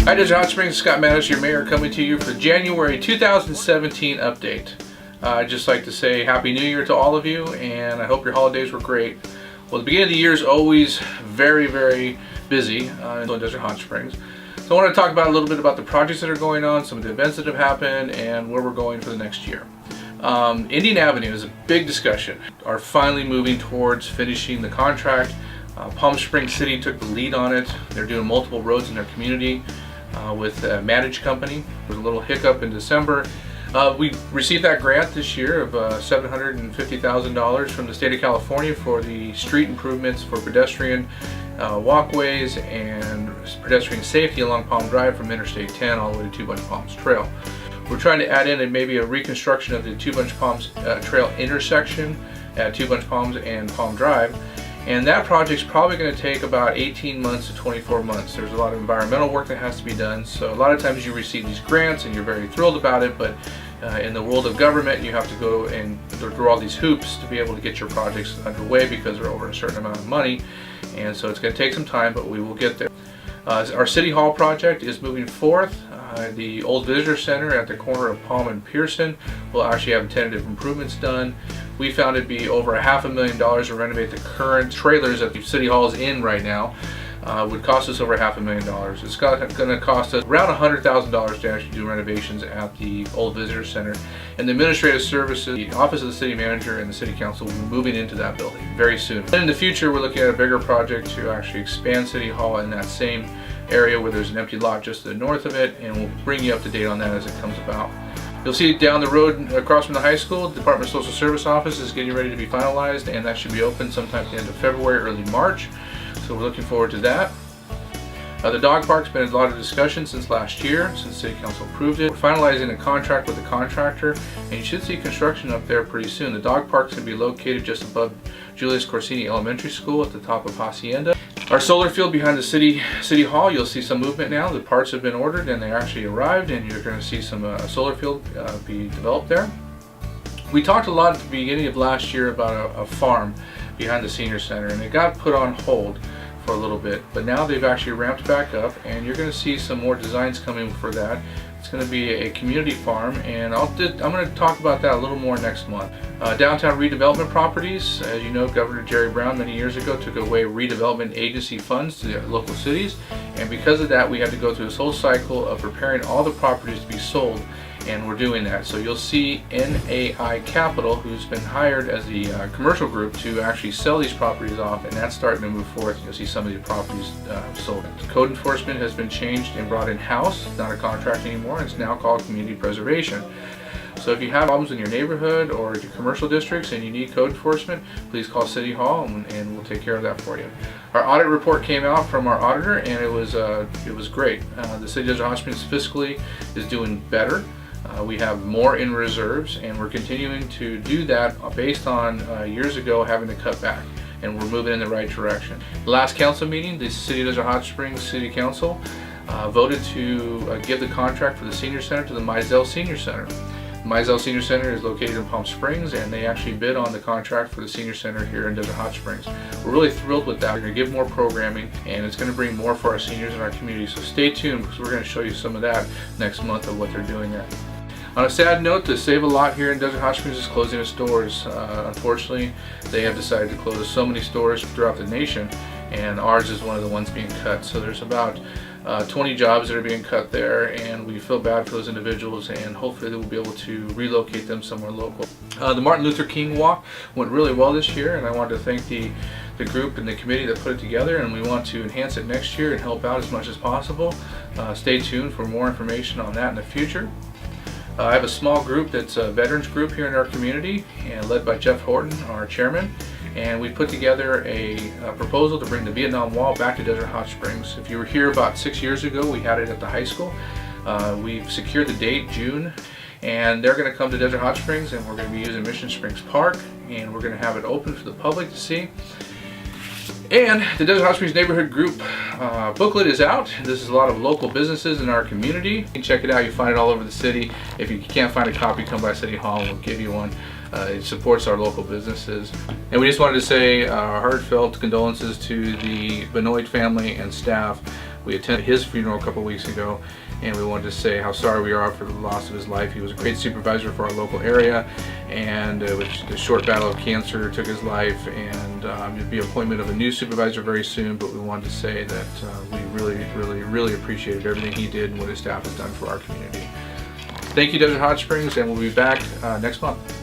Hi, Desert Hot Springs, Scott Mattis, your mayor, coming to you for the January 2017 update. I'd just like to say Happy New Year to all of you, and I hope your holidays were great. Well, the beginning of the year is always very, very busy in Desert Hot Springs. So I want to talk about a little bit about the projects that are going on, some of the events that have happened, and where we're going for the next year. Indian Avenue is a big discussion. Are finally moving towards finishing the contract. Palm Springs City took the lead on it. They're doing multiple roads in their community with a managed company. There was a little hiccup in December. We received that grant this year of $750,000 from the state of California for the street improvements for pedestrian walkways and pedestrian safety along Palm Drive from Interstate 10 all the way to Two Bunch Palms Trail. We're trying to add in maybe a reconstruction of the Two Bunch Palms Trail intersection at Two Bunch Palms and Palm Drive. And that project's probably going to take about 18 months to 24 months. There's a lot of environmental work that has to be done. So a lot of times you receive these grants and you're very thrilled about it, but in the world of government, you have to go and through all these hoops to be able to get your projects underway because they're over a certain amount of money. And so it's going to take some time, but we will get there. Our City Hall project is moving forth. The old visitor center at the corner of Palm and Pearson will actually have tentative improvements done. We found it'd be over $500,000 to renovate the current trailers that the City Hall is in right now. Would cost us over $500,000. It's going to cost us around $100,000 to actually do renovations at the old visitor center. And the administrative services, the office of the city manager and the city council will be moving into that building very soon. And in the future, we're looking at a bigger project to actually expand City Hall in that same area where there's an empty lot just to the north of it, and we'll bring you up to date on that as it comes about. You'll see down the road across from the high school, the Department of Social Service office is getting ready to be finalized, and that should be open sometime at the end of February, early March. So we're looking forward to that. The dog park's been a lot of discussion since last year, since City Council approved it. We're finalizing a contract with the contractor, and you should see construction up there pretty soon. The dog park's going to be located just above Julius Corsini Elementary School at the top of Hacienda. Our solar field behind the City Hall, you'll see some movement now. The parts have been ordered and they actually arrived, and you're going to see some solar field be developed there. We talked a lot at the beginning of last year about a farm behind the Senior Center, and it got put on hold for a little bit, but now they've actually ramped back up, and you're going to see some more designs coming for that. It's going to be a community farm, and I'm going to talk about that a little more next month. Downtown redevelopment properties, as you know, Governor Jerry Brown many years ago took away redevelopment agency funds to the local cities, and because of that we had to go through this whole cycle of preparing all the properties to be sold, and we're doing that. So you'll see NAI Capital, who's been hired as the commercial group to actually sell these properties off, and that's starting to move forth. You'll see some of the properties sold. Code enforcement has been changed and brought in-house. It's not a contract anymore. It's now called community preservation. So if you have problems in your neighborhood or your commercial districts and you need code enforcement, please call City Hall and we'll take care of that for you. Our audit report came out from our auditor, and it was great. The City of Desert Hot Springs fiscally is doing better. We have more in reserves, and we're continuing to do that based on years ago having to cut back, and we're moving in the right direction. The last council meeting, the City of Desert Hot Springs City Council voted to give the contract for the Senior Center to the Mizell Senior Center. The Mizell Senior Center is located in Palm Springs, and they actually bid on the contract for the Senior Center here in Desert Hot Springs. We're really thrilled with that. We're going to give more programming, and it's going to bring more for our seniors in our community. So stay tuned, because we're going to show you some of that next month of what they're doing there. On a sad note, the Save a Lot here in Desert Hot Springs is closing its doors. Unfortunately, they have decided to close so many stores throughout the nation, and ours is one of the ones being cut. So there's about 20 jobs that are being cut there, and we feel bad for those individuals, and hopefully they will be able to relocate them somewhere local. The Martin Luther King Walk went really well this year, and I wanted to thank the group and the committee that put it together, and we want to enhance it next year and help out as much as possible. Stay tuned for more information on that in the future. I have a small group that's a veterans group here in our community, and led by Jeff Horton, our chairman, and we put together a proposal to bring the Vietnam Wall back to Desert Hot Springs. If you were here about 6 years ago, we had it at the high school. We've secured the date, June, and they're going to come to Desert Hot Springs, and we're going to be using Mission Springs Park, and we're going to have it open for the public to see. And the Desert Hot Springs Neighborhood Group booklet is out. This is a lot of local businesses in our community. You can check it out. You find it all over the city. If you can't find a copy, come by City Hall and we'll give you one. It supports our local businesses. And we just wanted to say our heartfelt condolences to the Benoit family and staff We attended his funeral a couple weeks ago, and we wanted to say how sorry we are for the loss of his life. He was a great supervisor for our local area, and with the short battle of cancer took his life, and there'll be appointment of a new supervisor very soon, but we wanted to say that we really appreciated everything he did and what his staff has done for our community. Thank you, Desert Hot Springs, and we'll be back next month.